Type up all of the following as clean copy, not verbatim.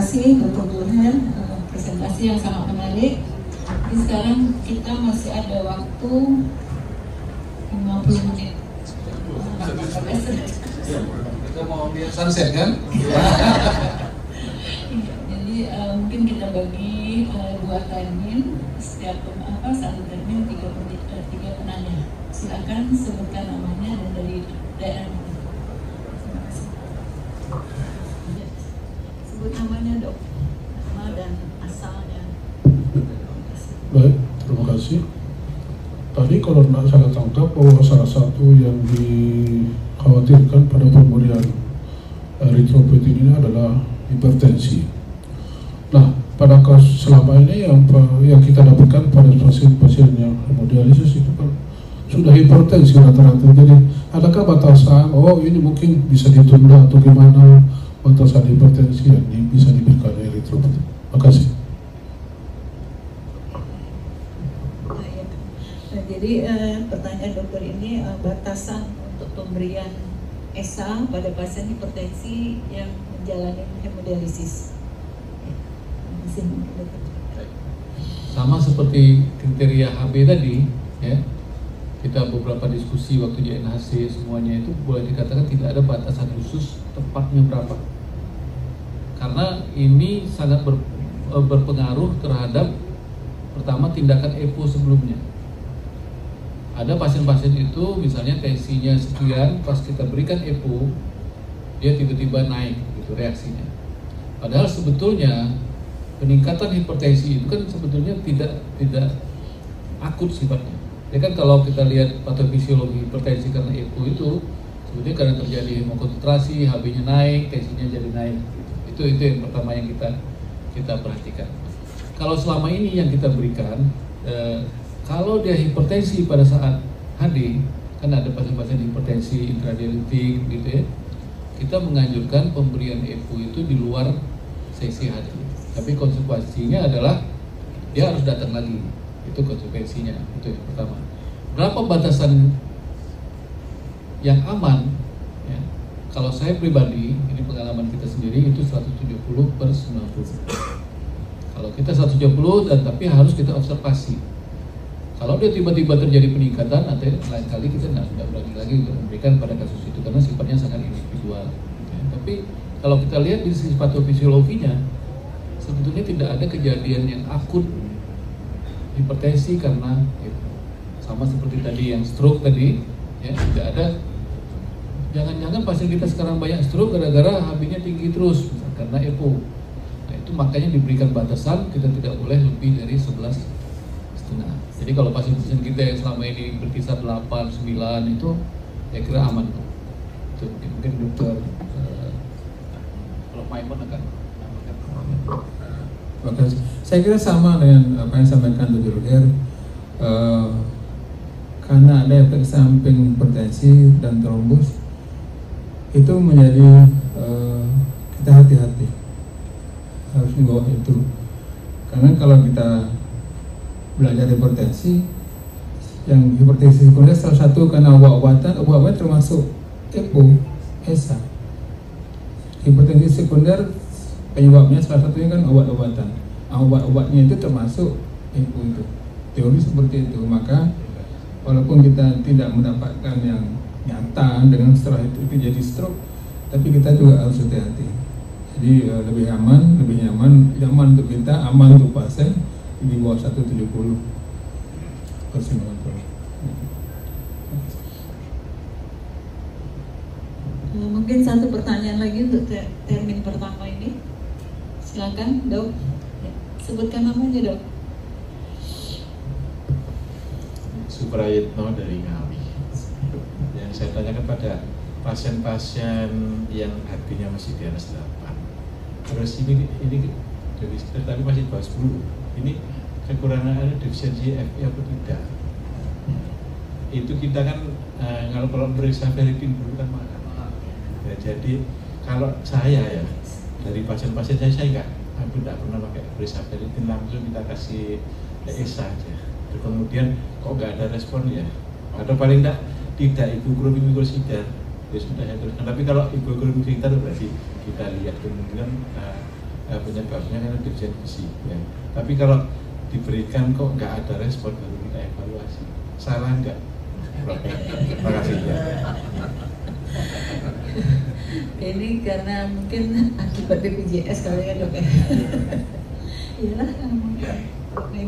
kasih Dr. Burhan presentasi yang sangat menarik. Jadi sekarang kita masih ada waktu 50 menit. Kita mau lihat sunset kan? Jadi mungkin kita bagi 2 termin, setiap satu termin 3 penanya. Silakan sebutkan namanya dan dari daerah. Terima kasih. Sebut namanya dok, nama dan asalnya. Baik, terima kasih. Tadi kalau tidak saya tangkap bahwa salah satu yang dikhawatirkan pada pemberian eritropoietin ini adalah hipertensi. Nah, pada kasus selama ini yang kita dapatkan pada pasien-pasien yang hemodialisis itu kan sudah hipertensi rata-rata. Jadi adakah batasan? Oh, ini mungkin bisa ditunda atau gimana batasan hipertensi yang bisa diberikan eritropoietin? Terima kasih. Jadi pertanyaan dokter ini batasan untuk pemberian ESA pada pasien hipertensi yang menjalani hemodialisis. Sama seperti kriteria HB tadi, ya, kita beberapa diskusi waktu di NHC semuanya itu boleh dikatakan tidak ada batasan khusus tepatnya berapa, karena ini sangat berpengaruh terhadap pertama tindakan EPO sebelumnya. Ada pasien-pasien itu misalnya tensinya sekian, pas kita berikan EPO dia tiba-tiba naik gitu reaksinya. Padahal sebetulnya peningkatan hipertensi itu kan sebetulnya tidak akut sifatnya. Ya kan kalau kita lihat patofisiologi hipertensi karena EPO itu sebetulnya karena terjadi hemokonsentrasi, HB-nya naik, tensinya jadi naik. Itu yang pertama yang kita perhatikan. Kalau selama ini yang kita berikan kalau dia hipertensi pada saat HD, kan ada pasien-pasien hipertensi intradialitik gitu ya, kita menganjurkan pemberian EPO itu di luar sesi HD. Tapi konsekuensinya adalah dia harus datang lagi, itu konsekuensinya, itu yang pertama. Berapa batasan yang aman? Ya, kalau saya pribadi, ini pengalaman kita sendiri itu 170/90. Kalau kita 170 dan tapi harus kita observasi. Kalau dia tiba-tiba terjadi peningkatan, nanti lain kali kita tidak berani lagi untuk memberikan pada kasus itu karena sifatnya sangat individual. Ya, tapi kalau kita lihat di sisi patofisiologinya, sebetulnya tidak ada kejadian yang akut hipertensi karena itu. Sama seperti tadi yang stroke tadi, ya tidak ada. Jangan-jangan pasien kita sekarang banyak stroke gara-gara HB-nya tinggi terus karena EPO. Nah itu makanya diberikan batasan kita tidak boleh lebih dari 11,5. Jadi kalau pasien-pasien kita yang selama ini berkisar 8, 9 itu saya kira aman. Itu mungkin dokter kalau Maimon akan. Terima kasih. Saya kira sama dengan apa yang disampaikan Dr. Ruger. Karena ada efek samping hipertensi dan trombus, itu menjadi kita hati-hati, harus di bawah itu. Karena kalau kita belajar hipertensi, yang hipertensi sekunder salah satu karena obat-obatan termasuk EPO, ESA. Hipertensi sekunder penyebabnya salah satunya kan obat-obatan. Obat-obatnya itu termasuk EPO itu. Teori seperti itu. Maka walaupun kita tidak mendapatkan yang nyata dengan setelah itu jadi stroke, tapi kita juga harus hati-hati. Jadi lebih aman, lebih nyaman untuk kita, aman untuk pasien di bawah 170 per 90. Mungkin satu pertanyaan lagi untuk termin pertama ini. Silakan dok, sebutkan namanya dok. Suprayitno dari Ngawi. Yang saya tanyakan pada pasien-pasien yang HB-nya masih di atas 8. Terus ini dari tadi masih bahas 10. Ini kekurangan ada defisiensi FE atau tidak? Itu kita kan kalau periksa ferritin dulu kan makan. Ya, jadi kalau saya ya dari pasien-pasien saya aku tidak pernah pakai periksa ferritin, langsung kita kasih ESA aja. Terus kemudian kok nggak ada respon ya? Atau paling tidak ibu globin-glosida ya sudah ya teruskan. Tapi kalau ibu globin-glosida berarti kita lihat kemungkinan penyebabnya kan deficiency ya. Tapi kalau diberikan kok nggak ada respon, baru kita evaluasi. Salah nggak? Terima kasih ya. Ini karena mungkin akibat BPJS kali ya dok ya. Iyalah mungkin.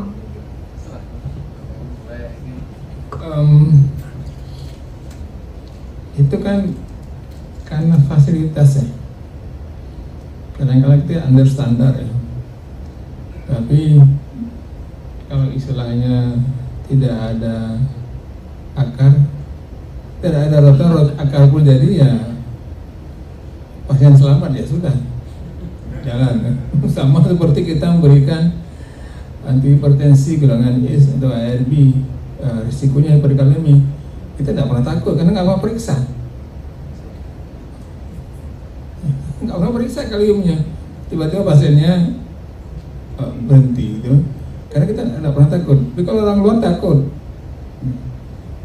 Itu kan karena fasilitas ya. Kadang-kadang kita under standar ya. Tapi kalau istilahnya tidak ada akar, tidak ada rotor akar pun jadi ya pasien selamat ya sudah jalan. Sama seperti kita memberikan antihipertensi golongan IS atau ARB, risikonya hiperkalemi, kita tidak pernah takut karena nggak mau periksa, nggak pernah periksa kaliumnya, tiba-tiba pasiennya berhenti gitu, karena kita tidak pernah takut. Tapi kalau orang luar takut.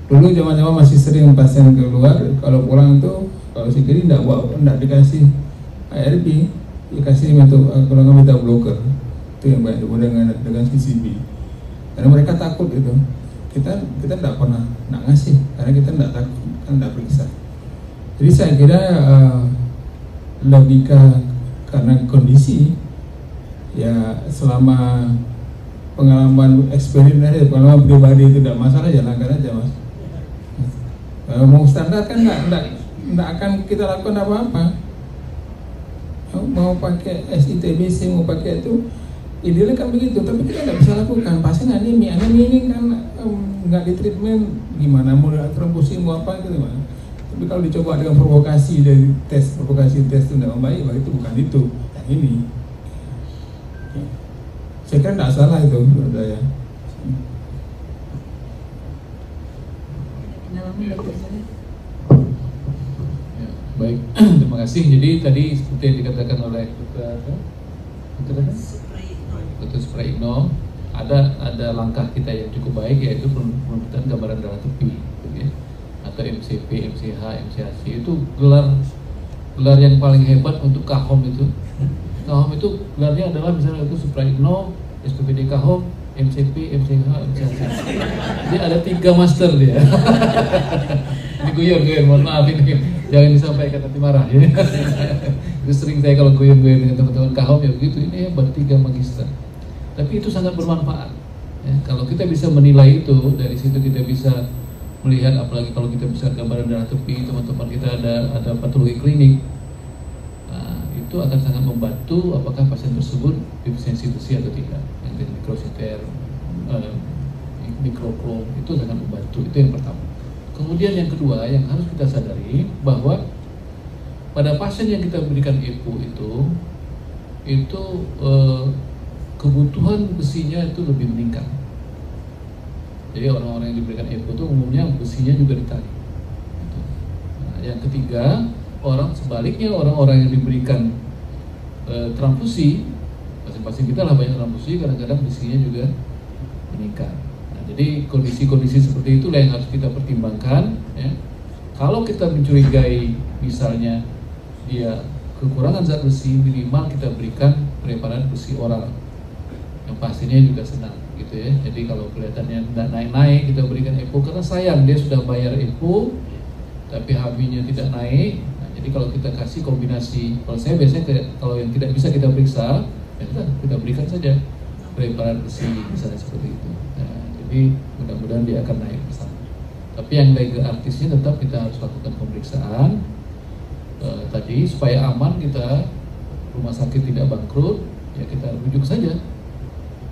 Dulu zaman-zaman masih sering pasien keluar, kalau pulang tuh kalau si kiri tidak dikasih ARB, dikasih golongan beta blocker. Itu yang banyak digunakan dengan CCB. Karena mereka takut itu. Kita tidak pernah ngasih karena kita tidak takut, kan tidak periksa. Jadi saya kira logika karena kondisi ya, selama pengalaman experience, pengalaman pribadi itu tidak masalah, jalankan aja mas. Kalau mau standar kan nggak akan kita lakukan apa-apa. Mau pakai SITBC, mau pakai itu, idealnya kan begitu. Tapi kita nggak bisa lakukan. Pasien anemia ini kan nggak ditreatment, gimana mau trombosi mau apa gitu mas. Tapi kalau dicoba dengan provokasi dari provokasi tes itu tidak membaik, itu bukan itu. Yang ini, saya kira nggak salah itu menurut saya. Ya, baik, terima kasih. Jadi tadi seperti yang dikatakan oleh Dr. Suprayitno, ada langkah kita yang cukup baik, yaitu pembentukan gambaran darah tepi, gitu ya, atau MCP, MCH, MCHC. Itu gelar yang paling hebat untuk KAHOM itu. KAHOM itu gelarnya adalah misalnya itu Suprayitno, SPPD KAHOM, MCP, MCH, MCHC. Jadi ada 3 master dia. Ini guyon, mohon maaf ini, jangan disampaikan nanti marah ya. Itu sering saya kalau guyon dengan teman-teman KAHOM ya begitu, ini hebat 3 magister. Tapi itu sangat bermanfaat. Ya, kalau kita bisa menilai itu, dari situ kita bisa melihat, apalagi kalau kita bisa gambaran darah tepi, teman-teman kita ada patologi klinik. Nah, itu akan sangat membantu apakah pasien tersebut defisiensi besi atau tidak. Yang mikrositer, mikrokrom itu sangat membantu. Itu yang pertama. Kemudian yang kedua yang harus kita sadari bahwa pada pasien yang kita berikan EPO itu kebutuhan besinya itu lebih meningkat. Jadi orang-orang yang diberikan EPO itu umumnya besinya juga ditarik. Nah, yang ketiga, sebaliknya orang-orang yang diberikan transfusi, pasien-pasien kita lah banyak transfusi, kadang-kadang besinya juga meningkat. Nah, jadi kondisi-kondisi seperti itulah yang harus kita pertimbangkan. Ya. Kalau kita mencurigai misalnya dia kekurangan zat besi, minimal kita berikan preparat besi oral yang pastinya juga senang gitu ya. Jadi kalau kelihatannya tidak naik-naik, kita berikan EPO karena sayang dia sudah bayar EPO tapi HB-nya tidak naik. Nah, jadi kalau kita kasih kombinasi, kalau saya biasanya kalau yang tidak bisa kita periksa, ya kita berikan saja preparat besi misalnya seperti itu. Nah, jadi mudah-mudahan dia akan naik ke sana. Tapi yang legal artisnya tetap kita harus lakukan pemeriksaan tadi supaya aman, kita rumah sakit tidak bangkrut, ya kita rujuk saja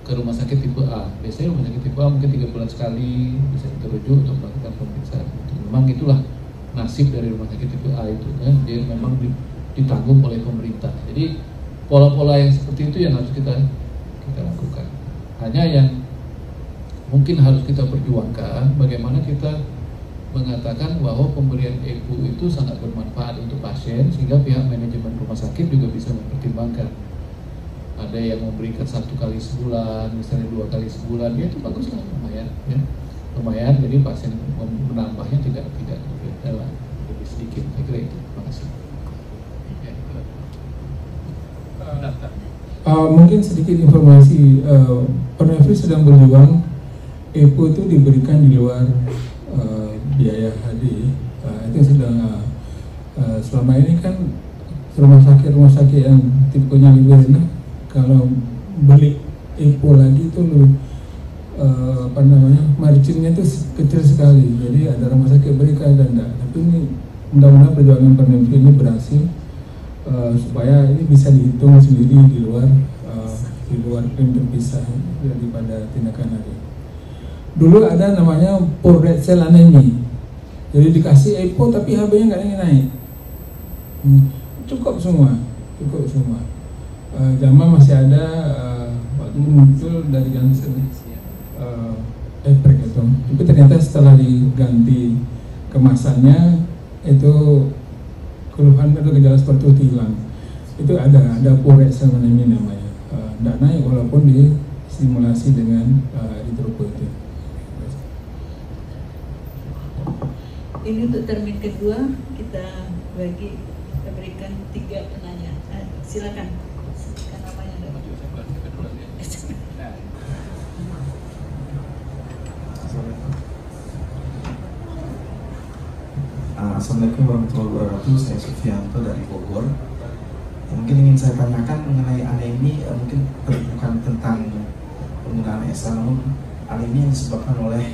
ke rumah sakit tipe A. Biasanya rumah sakit tipe A mungkin 3 bulan sekali bisa kita rujuk untuk melakukan pemeriksaan. Memang itulah nasib dari rumah sakit tipe A itu kan, dia memang ditanggung oleh pemerintah. Jadi pola-pola yang seperti itu yang harus kita lakukan. Hanya yang mungkin harus kita perjuangkan bagaimana kita mengatakan bahwa pemberian EPO itu sangat bermanfaat untuk pasien, sehingga pihak manajemen rumah sakit juga bisa mempertimbangkan. Ada yang memberikan 1 kali sebulan, misalnya 2 kali sebulan, ya itu bagus lah, lumayan, ya. Lumayan, jadi pasien menambahnya tidak berbeda lah, lebih sedikit. Saya kira itu. Terima kasih. Mungkin sedikit informasi, Pernafri sedang berjuang. EPO itu diberikan di luar biaya HD. Itu sedang selama ini kan rumah sakit yang tipenya lebih rendah, kalau beli EPO lagi itu marginnya itu kecil sekali. Jadi ada rumah sakit berikan dan enggak. Tapi ini mudah-mudahan perjuangan Pernafri ini berhasil, supaya ini bisa dihitung sendiri di luar klaim terpisah daripada tindakan hari. Dulu ada namanya poor red cell anemia. Jadi dikasih EPO tapi HB-nya nggak naik. Cukup semua. Zaman masih ada waktu muncul dari Janssen EPREK itu. Tapi ternyata setelah diganti kemasannya itu keluhan atau gejala seperti itu hilang. Itu ada poor red cell anemia namanya. Tidak naik walaupun distimulasi dengan eritropoietin. Ini untuk termin kedua kita berikan 3 penanya. Silakan. Sebutkan namanya. Assalamualaikum warahmatullahi wabarakatuh. Saya Sufianto dari Bogor. Mungkin ingin saya tanyakan mengenai anemi, mungkin bukan tentang penggunaan ESA, namun anemi yang disebabkan oleh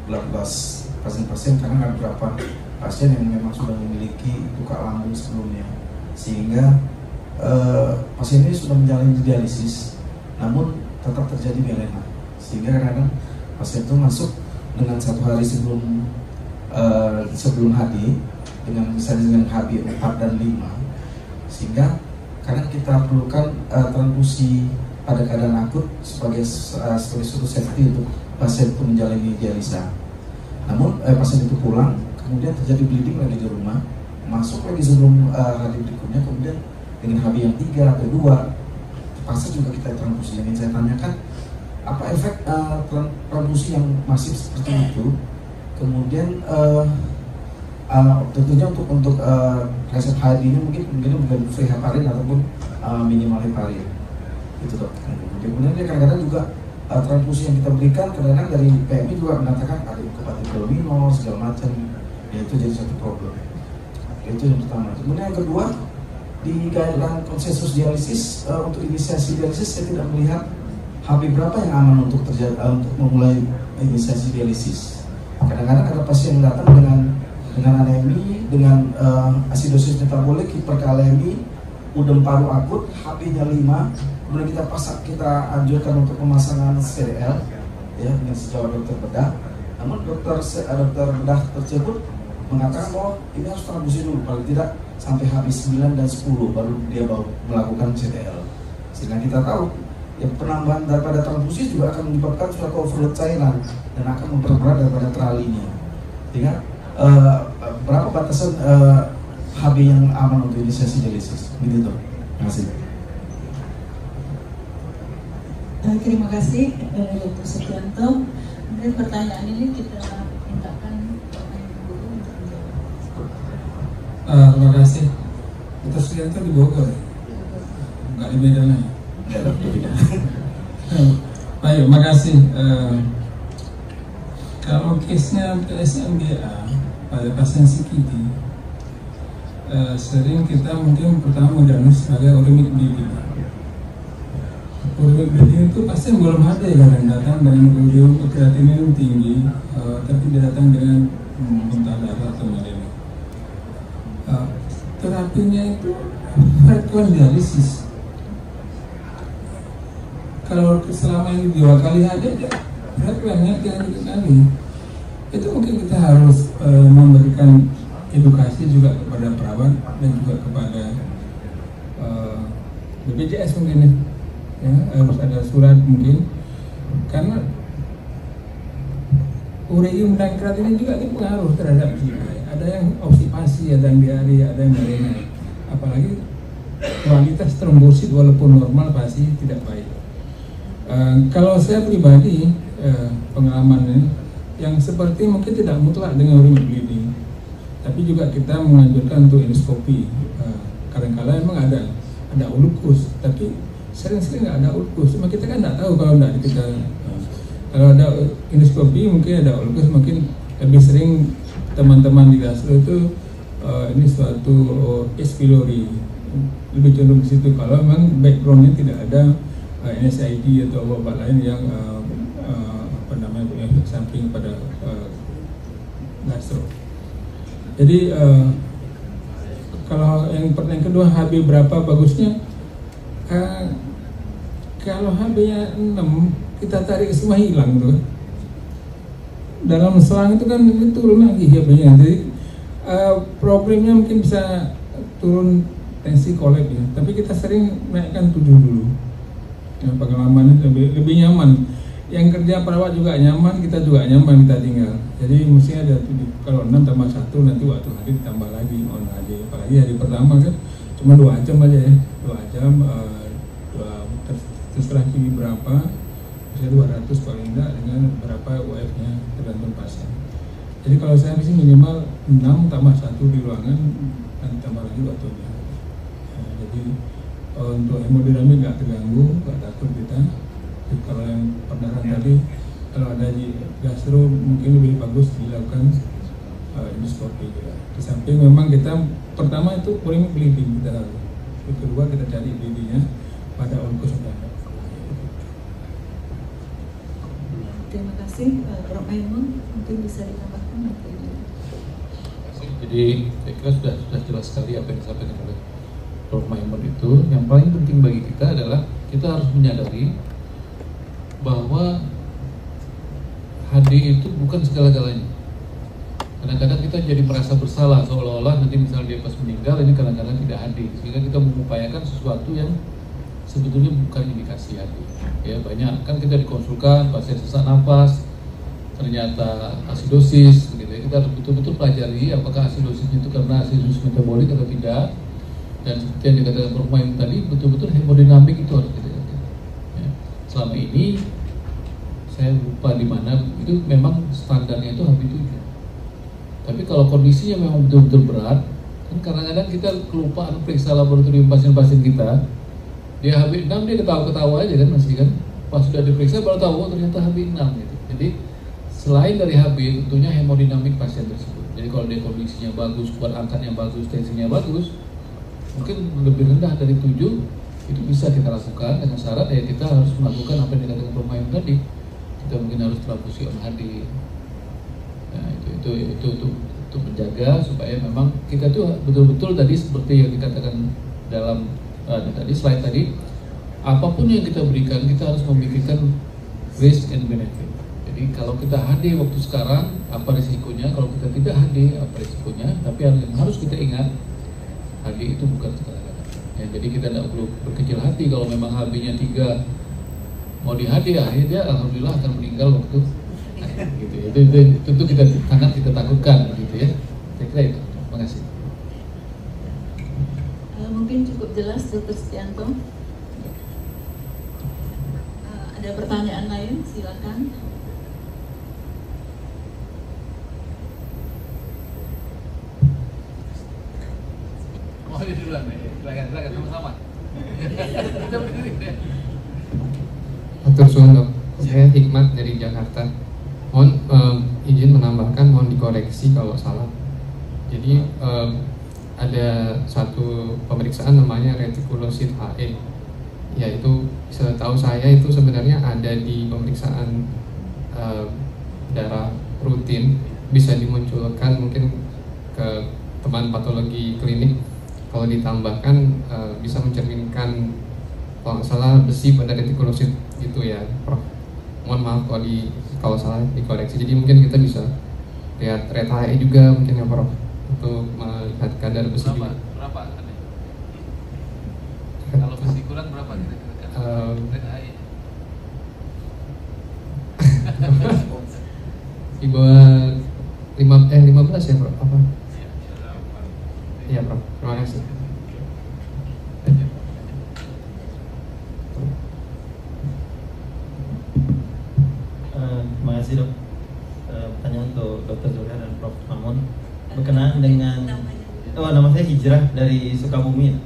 blood loss pasien-pasien, karena ada beberapa pasien yang memang sudah memiliki luka lambung sebelumnya, sehingga pasien ini sudah menjalani dialisis, namun tetap terjadi melena, sehingga kadang-kadang pasien itu masuk dengan 1 hari sebelum HD, misalnya dengan HB 4 dan 5, sehingga kadang kita perlukan transfusi pada keadaan akut sebagai suatu safety untuk pasien itu menjalani dialisa. Namun pasien itu pulang, kemudian terjadi bleeding lagi di rumah, masuk lagi sebelum hari berikutnya, kemudian dengan HB yang 3 atau 2 terpaksa juga kita transfusi. Yang ingin saya tanyakan, apa efek transfusi yang masif seperti itu? Kemudian tentunya untuk resep HRD ini mungkin bukan free heparin ataupun minimal heparin, itu dok. Kemudian dia kadang-kadang juga transfusi yang kita berikan kadang-kadang dari PMI juga mengatakan ada incompatible minor segala macam, ya itu jadi satu problem. Itu yang pertama. Kemudian yang kedua, di guideline konsensus dialisis untuk inisiasi dialisis saya tidak melihat HB berapa yang aman untuk memulai inisiasi dialisis. Kadang-kadang ada pasien yang datang dengan anemi, dengan asidosis metabolik, hiperkalemi, udem paru akut, HB-nya 5, kemudian kita anjurkan untuk pemasangan CDL, ya, dengan sejauh dokter bedah. Namun dokter bedah tersebut mengatakan bahwa ini harus transfusi dulu, paling tidak sampai HB 9 dan 10 baru dia melakukan CDL. Sehingga kita tahu ya, penambahan daripada transfusi juga akan menyebabkan suatu overload cairan dan akan memperberat daripada tralinya. Sehingga berapa batasan HB yang aman untuk inisiasi dialisis? Begitu. Terima kasih. Terima kasih Dr. Sufianto. Kemudian pertanyaan ini kita mintakan guru untuk menjawab. Terima kasih. Dr. Sufianto di Bogor, nggak di Medan ya? Baik, makasih. Kalau case-nya PSMDA pada pasien CKD, sering kita mungkin pertama mendiagnosis sebagai uremic bleeding. Uremic bleeding itu pasien belum ada yang datang dengan urium kreatinin tinggi, tapi dia datang dengan muntah darah atau melena. Terapinya itu frequent dialisis. Kalau selama ini 2 kali ada, frequentnya 3 kali. Itu mungkin kita harus memberikan edukasi juga kepada perawat dan juga kepada BPJS mungkin ya, harus ada surat mungkin, karena ureum dan kreatinin juga ini pengaruh terhadap GI. Ada yang obstipasi, ada yang diare, ada yang melena. Apalagi kualitas trombosit walaupun normal pasti tidak baik. Kalau saya pribadi pengalamannya yang seperti mungkin tidak mutlak dengan uremic bleeding, tapi juga kita menganjurkan untuk endoskopi. Kadang-kadang memang ada ulkus, tapi sering-sering nggak ada ulkus. Cuma kita kan nggak tahu kalau nggak kita. Kalau ada endoskopi mungkin ada ulkus, mungkin lebih sering teman-teman di gastro itu ini suatu H. pylori, lebih cenderung ke situ. Kalau memang backgroundnya tidak ada NSAID atau obat lain yang punya efek samping pada gastro. Jadi kalau yang pertanyaan kedua, HB berapa bagusnya? Kalau HB-nya 6, kita tarik semua hilang tuh. Dalam selang itu kan turun lagi HB-nya. Jadi problemnya mungkin bisa turun tensi kolek ya. Tapi kita sering naikkan 7 dulu. Ya, pengalamannya lebih nyaman. Yang kerja perawat juga nyaman, kita juga nyaman, kita tinggal. Jadi mestinya ada 7. Kalau 6 tambah 1 nanti waktu hari ditambah lagi on aja. Apalagi hari pertama kan cuma 2 jam aja ya. 2 jam terserah QI berapa, bisa 200 paling enggak dengan berapa UF-nya tergantung pasien. Jadi kalau saya sih minimal 6 tambah 1 di ruangan dan tambah lagi waktunya. Jadi untuk hemodinamik nggak terganggu, nggak takut kita. Kalau yang perdarahan tadi, kalau ada di gastro mungkin lebih bagus dilakukan endoskopi juga. Di samping memang kita pertama itu paling bleeding kita lalu. Kedua kita cari bleedingnya pada ulkus utama. Terima kasih, Prof. Maimun. Mungkin bisa ditambahkan nanti. Jadi saya kira sudah jelas sekali apa yang disampaikan oleh Prof. Maimun itu. Yang paling penting bagi kita adalah kita harus menyadari bahwa HD itu bukan segala-galanya. Kadang-kadang kita jadi merasa bersalah seolah-olah nanti misalnya dia pas meninggal ini kadang-kadang tidak HD, sehingga kita mengupayakan sesuatu yang sebetulnya bukan indikasi HD. Ya banyak kan kita dikonsulkan pasien sesak nafas, ternyata asidosis, gitu ya. Kita harus betul-betul pelajari apakah asidosisnya itu karena asidosis metabolik atau tidak. Dan seperti yang dikatakan Prof. Maimun tadi, betul-betul hemodinamik itu harus kita lihat. Ya. Selama ini saya lupa di mana itu memang standarnya itu HB7. Tapi kalau kondisinya memang betul-betul berat, kan kadang-kadang kita kelupaan periksa laboratorium pasien-pasien kita. Dia HB6 dia ketawa-ketawa aja kan masih kan. Pas sudah diperiksa baru tahu ternyata HB6 gitu. Jadi selain dari HB tentunya hemodinamik pasien tersebut. Jadi kalau dia kondisinya bagus, kuat angkatnya bagus, tensinya bagus, mungkin lebih rendah dari 7 itu bisa kita lakukan dengan syarat ya kita harus melakukan apa yang dikatakan Prof. Maimun tadi. Kita mungkin harus transfusi on HD. Nah, itu untuk menjaga supaya memang kita tuh betul-betul tadi seperti yang dikatakan dalam tadi slide tadi, apapun yang kita berikan kita harus memikirkan risk and benefit. Jadi kalau kita HD waktu sekarang apa risikonya, kalau kita tidak HD apa risikonya. Tapi yang harus kita ingat HD itu bukan segala-galanya. Ya, jadi kita tidak perlu berkecil hati kalau memang HB-nya 3 mau di HD akhirnya alhamdulillah akan meninggal waktu gitu ya. Itu kita sangat kita takutkan gitu ya. Saya kira itu. Terima kasih. Mungkin cukup jelas, Dr. Setianto. Ada pertanyaan lain? Silakan. Mau duluan nih, silakan sama-sama. Atur suhun dok, saya Hikmat dari Jakarta. Mohon izin menambahkan, mohon dikoreksi kalau salah. Jadi ada satu pemeriksaan namanya retikulosit HE, yaitu setahu saya itu sebenarnya ada di pemeriksaan darah rutin, bisa dimunculkan mungkin ke teman patologi klinik. Kalau ditambahkan bisa mencerminkan kalau nggak salah besi pada retikulosit itu ya, Prof. Mohon maaf kalau salah dikoreksi. Jadi mungkin kita bisa lihat ret HE juga mungkin ya, Prof, untuk melihat kadar besi juga. Berapa? Kalau besi kurang berapa kira-kira? Ret HE di bawah 15 ya, Prof? Apa? Iya, Prof. Terima kasih. Terima kasih dok. Pertanyaan untuk Dr. Zohra dan Prof. Maimun berkenaan dengan nama saya Hijrah dari Sukabumi.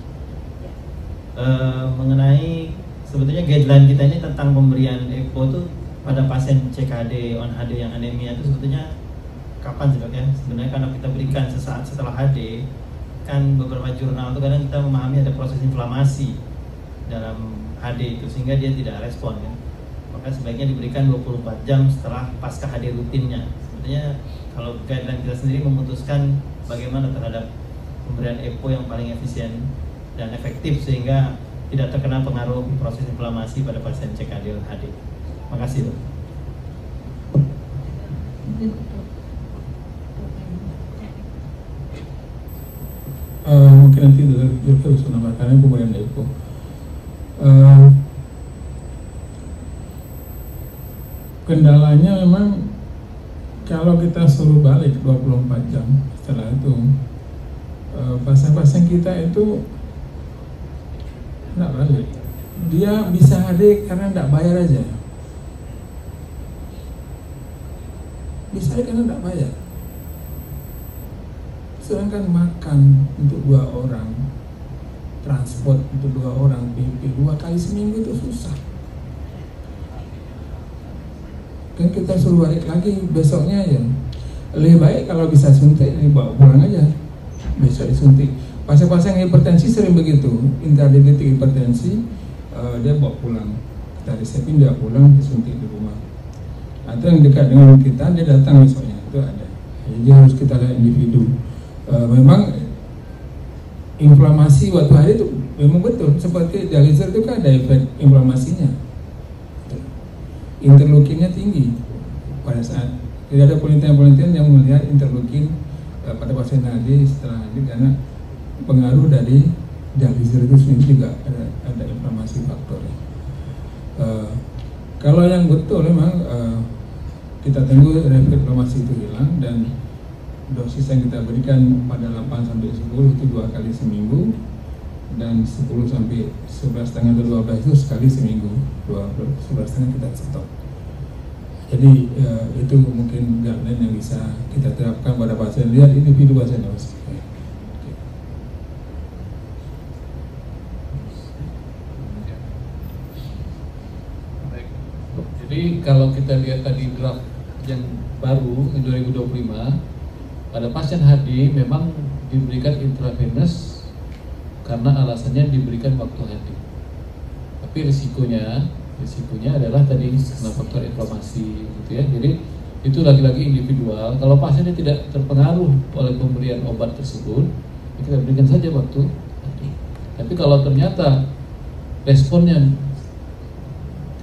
Mengenai sebetulnya guideline kita ini tentang pemberian ECMO itu pada pasien CKD on HD yang anemia itu sebetulnya kapan sih dok ya? Sebenarnya karena kita berikan sesaat setelah HD, kan beberapa jurnal itu kadang kita memahami ada proses inflamasi dalam HD itu sehingga dia tidak respon ya. Maka sebaiknya diberikan 24 jam setelah pasca HD rutinnya. Sebetulnya kalau guideline kita sendiri memutuskan bagaimana terhadap pemberian EPO yang paling efisien dan efektif sehingga tidak terkena pengaruh proses inflamasi pada pasien CKD on HD. Makasih dok. Mungkin nanti dokter bisa menambahkan pemberian EPO. Kendalanya memang kalau kita suruh balik 24 jam setelah itu, pasien-pasien kita itu tidak balik. Dia bisa HD karena tidak bayar aja. Bisa HD karena tidak bayar. Sedangkan makan untuk 2 orang, transport untuk 2 orang, PP 2 kali seminggu itu susah. Kan kita suruh balik lagi besoknya aja. Lebih baik kalau bisa suntik dibawa pulang aja, besok disuntik. Pasien-pasien hipertensi sering begitu, intradiabetik hipertensi, dia bawa pulang, kita resepin dia pulang disuntik di rumah. Atau yang dekat dengan kita dia datang besoknya, itu ada. Jadi harus kita lihat individu. Memang inflamasi waktu hari itu memang betul seperti dialiser itu kan ada efek inflamasinya, interleukinnya tinggi pada saat tidak ada penelitian yang melihat interleukin pada pasien HD setelah HD karena pengaruh dari dialiser itu sendiri juga ada inflamasi faktornya. Kalau yang betul memang kita tunggu efek inflamasi itu hilang dan dosis yang kita berikan pada 8-10 itu 2 kali seminggu dan 10 sampai 11,5 atau 12 itu sekali seminggu, 11,5 kita stop. Jadi itu mungkin guideline yang bisa kita terapkan pada pasien, lihat individu pasien mas. Jadi kalau kita lihat tadi draft yang baru di 2025 pada pasien HD memang diberikan intravenous karena alasannya diberikan waktu HD. Tapi risikonya adalah tadi karena faktor inflamasi gitu ya. Jadi itu lagi-lagi individual. Kalau pasiennya tidak terpengaruh oleh pemberian obat tersebut, kita berikan saja waktu HD. Tapi kalau ternyata responnya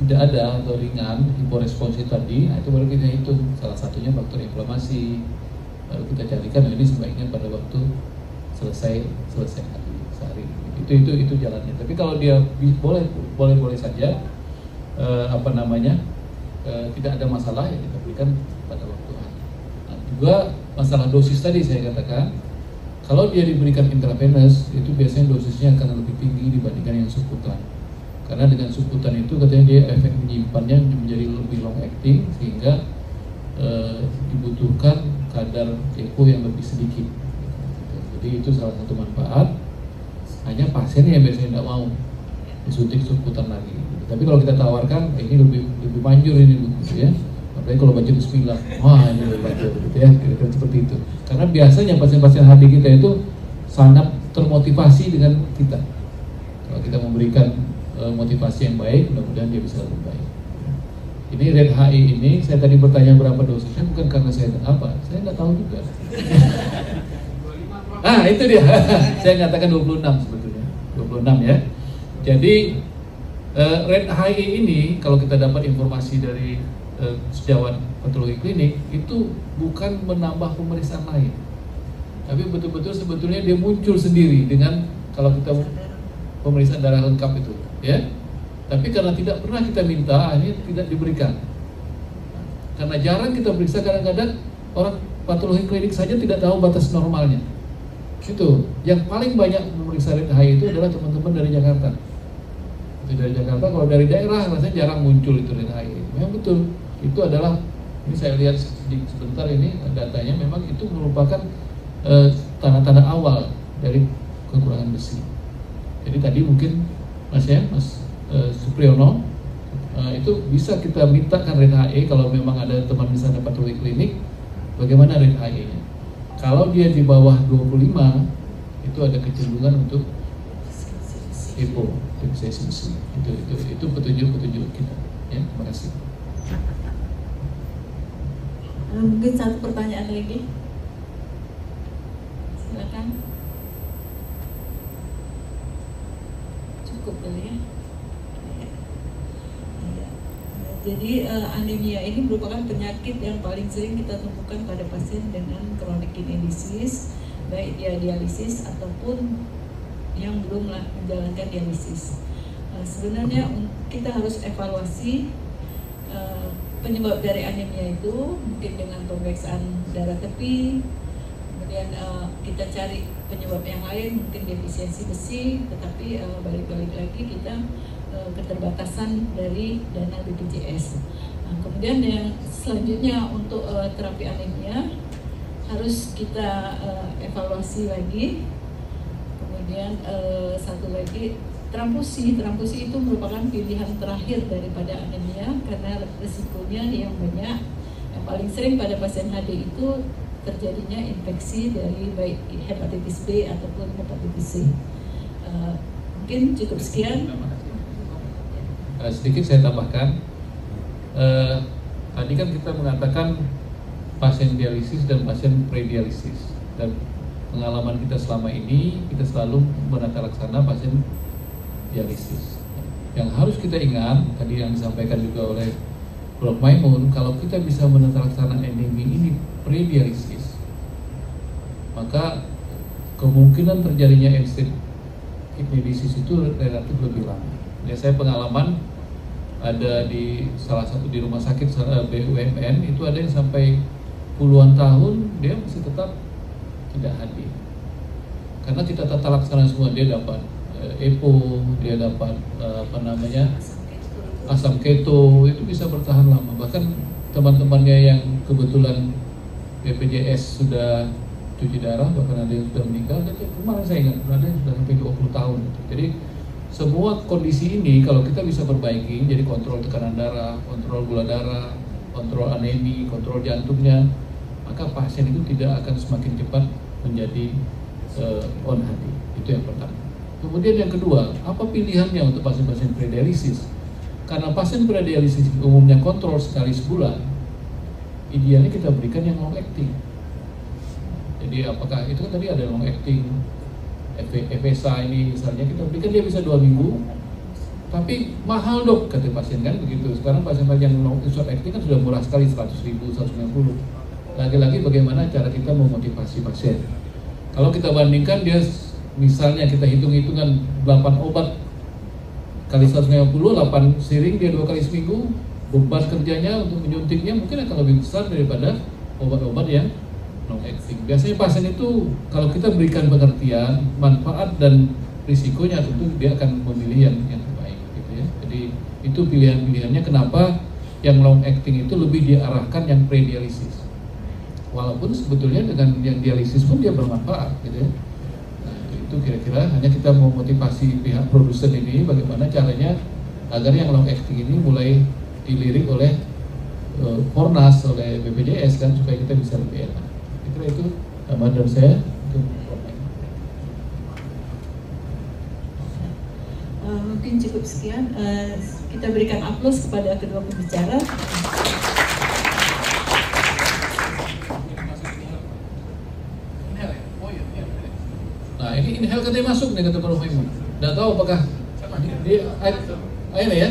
tidak ada atau ringan, hiporesponsif tadi, nah itu baru kita hitung salah satunya faktor inflamasi. Lalu kita carikan ini sebaiknya pada waktu selesai hari sehari. Itu jalannya. Tapi kalau dia boleh saja tidak ada masalah ya kita berikan pada waktu hari. Nah, juga masalah dosis tadi saya katakan, kalau dia diberikan intravenous itu biasanya dosisnya akan lebih tinggi dibandingkan yang subkutan. Karena dengan subkutan itu katanya dia efek menyimpannya menjadi lebih long acting sehingga dibutuhkan kadar EPO yang lebih sedikit. Jadi itu salah satu manfaat. Hanya pasien yang biasanya tidak mau disuntik subkutan lagi. Tapi kalau kita tawarkan ini lebih manjur ini gitu ya. Apalagi kalau baca bismillah, wah ini lebih manjur gitu ya. Kira-kira seperti itu. Karena biasanya pasien-pasien HD kita itu sangat termotivasi dengan kita. Kalau kita memberikan motivasi yang baik, mudah-mudahan dia bisa lebih baik. Ini red HI ini, saya tadi bertanya berapa dosisnya bukan karena saya nggak tahu juga. Itu dia. Saya katakan 26 sebetulnya, 26 ya. Jadi red HI ini kalau kita dapat informasi dari sejawat patologi klinik itu bukan menambah pemeriksaan lain, tapi betul-betul sebetulnya dia muncul sendiri dengan kalau kita pemeriksaan darah lengkap itu, ya. Tapi karena tidak pernah kita minta, ini tidak diberikan. Karena jarang kita periksa, kadang-kadang orang patologi klinik saja tidak tahu batas normalnya. Itu yang paling banyak memeriksa red HI itu adalah teman-teman dari Jakarta. Itu dari Jakarta, kalau dari daerah rasanya jarang muncul itu red HI. Memang betul, itu adalah ini saya lihat sebentar ini datanya memang itu merupakan tanda-tanda awal dari kekurangan besi. Jadi tadi mungkin Mas Supriyono, itu bisa kita mintakan rate HE kalau memang ada teman misalnya patologi klinik, bagaimana rate HE-nya. Kalau dia di bawah 25, itu ada kecenderungan untuk EPO, itu petunjuk kita. Ya, terima kasih. Mungkin satu pertanyaan lagi, silakan. Cukup kali ya. Jadi anemia ini merupakan penyakit yang paling sering kita temukan pada pasien dengan chronic kidney disease, baik dia dialisis ataupun yang belum menjalankan dialisis. Sebenarnya kita harus evaluasi penyebab dari anemia itu, mungkin dengan pemeriksaan darah tepi, kemudian kita cari penyebab yang lain, mungkin defisiensi besi, tetapi balik-balik lagi kita keterbatasan dari dana BPJS. Kemudian yang selanjutnya untuk terapi anemia harus kita evaluasi lagi. Kemudian satu lagi, transfusi itu merupakan pilihan terakhir daripada anemia karena resikonya yang banyak. Yang paling sering pada pasien HD itu terjadinya infeksi dari baik hepatitis B ataupun hepatitis C. Mungkin cukup sekian. Sedikit saya tambahkan, tadi kan kita mengatakan pasien dialisis dan pasien pre-dialisis, dan pengalaman kita selama ini kita selalu menata laksana pasien dialisis. Yang harus kita ingat, tadi yang disampaikan juga oleh Prof. Maimun, kalau kita bisa menata laksana anemia ini pre-dialisis, maka kemungkinan terjadinya end-stage kidney disease itu relatif lebih lama. Ya, saya pengalaman ada di salah satu di rumah sakit BUMN itu ada yang sampai puluhan tahun dia masih tetap tidak hadir karena kita tata laksana semua. Dia dapat EPO, dia dapat asam keto, itu bisa bertahan lama. Bahkan teman-temannya yang kebetulan BPJS sudah cuci darah, bahkan ada yang sudah meninggal. Kemarin saya ingat ada yang sudah sampai 20 tahun. Jadi semua kondisi ini kalau kita bisa perbaiki, jadi kontrol tekanan darah, kontrol gula darah, kontrol anemi, kontrol jantungnya, maka pasien itu tidak akan semakin cepat menjadi on HD. Itu yang pertama. Kemudian yang kedua, apa pilihannya untuk pasien-pasien pre-dialisis? Karena pasien pre-dialisis umumnya kontrol sekali sebulan, idealnya kita berikan yang long acting. Jadi apakah itu kan tadi ada long acting, FSA ini misalnya kita berikan dia bisa 2 minggu, tapi mahal dok kata pasien kan begitu. Sekarang pasien-pasien yang short acting kan sudah murah sekali, 100.000, 190. Lagi-lagi bagaimana cara kita memotivasi pasien. Kalau kita bandingkan dia misalnya kita hitung-hitungan 8 obat kali 150, 8 siring dia 2 kali seminggu, beban kerjanya untuk menyuntiknya mungkin akan lebih besar daripada obat-obat yang long acting. Biasanya pasien itu kalau kita berikan pengertian manfaat dan risikonya, tentu dia akan memilih yang terbaik gitu ya. Jadi itu pilihan-pilihannya kenapa yang long acting itu lebih diarahkan yang pre-dialisis. Walaupun sebetulnya dengan yang dialisis pun dia bermanfaat gitu ya. Nah, itu kira-kira hanya kita mau motivasi pihak produsen ini bagaimana caranya agar yang long acting ini mulai dilirik oleh Fornas, oleh BPJS kan, supaya kita bisa lebih enak. Kira itu tambahan dari saya. Mungkin cukup sekian. Kita berikan aplaus kepada kedua pembicara. Nah ini inhale katanya masuk nih kata Prof. Maimun. Nggak tahu apakah dia air ya?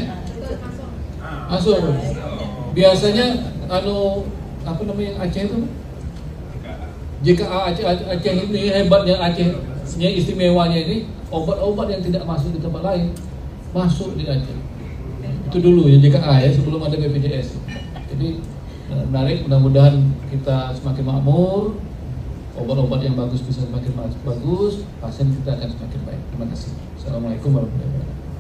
Masuk. Biasanya apa namanya Aceh itu? JKA Aceh ini hebatnya, Acehnya istimewanya ini obat-obat yang tidak masuk di tempat lain masuk di Aceh. Itu dulu ya JKA ya, sebelum ada BPJS. Jadi menarik, mudah-mudahan kita semakin makmur, obat-obat yang bagus bisa semakin bagus, pasien kita akan semakin baik. Terima kasih. Assalamualaikum warahmatullahi wabarakatuh.